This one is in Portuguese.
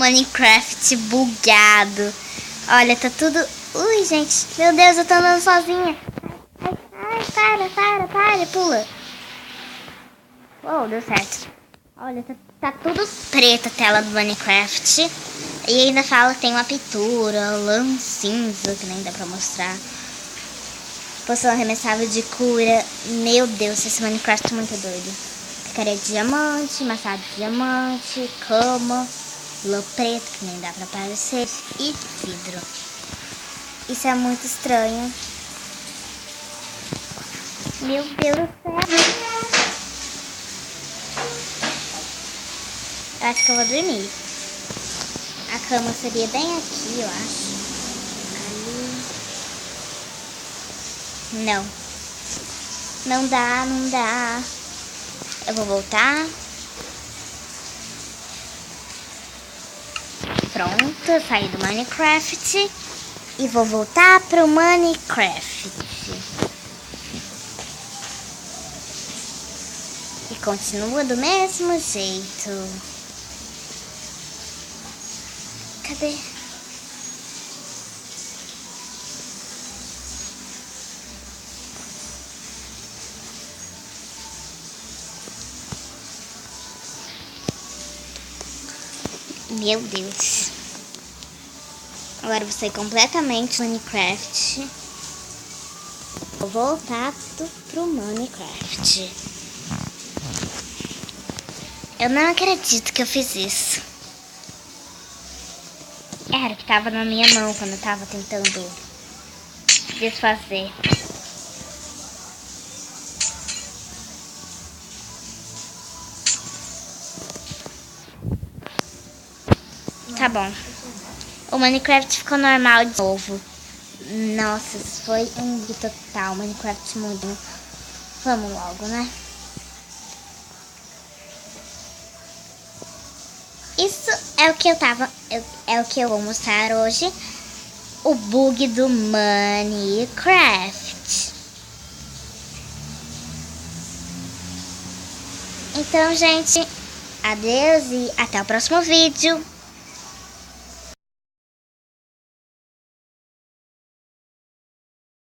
Minecraft bugado. Olha, tá tudo... Ui, gente. Meu Deus, eu tô andando sozinha. Ai, para, pula. Uou, deu certo. Olha, tá tudo preto a tela do Minecraft. E ainda fala que tem uma pintura, lã cinza, que nem dá pra mostrar. Poção arremessável de cura. Meu Deus, esse Minecraft é muito doido. Picareta de diamante, maçã de diamante, cama, lã preto, que nem dá pra aparecer, e vidro. Isso é muito estranho. Meu Deus do céu. Eu acho que eu vou dormir. A cama seria bem aqui, eu acho. Ali. Não. Não dá. Eu vou voltar. Pronto, eu saí do Minecraft. E vou voltar pro Minecraft. E continua do mesmo jeito. Cadê? Meu Deus. Agora eu vou sair completamente do Minecraft. Vou voltar pro Minecraft. Eu não acredito que eu fiz isso. Era o que tava na minha mão quando eu tava tentando desfazer. Tá bom. O Minecraft ficou normal de novo. Nossa, isso foi um bug total. O Minecraft mudou. Vamos logo, né? Isso é o que é o que eu vou mostrar hoje. O bug do Minecraft. Então, gente, adeus e até o próximo vídeo.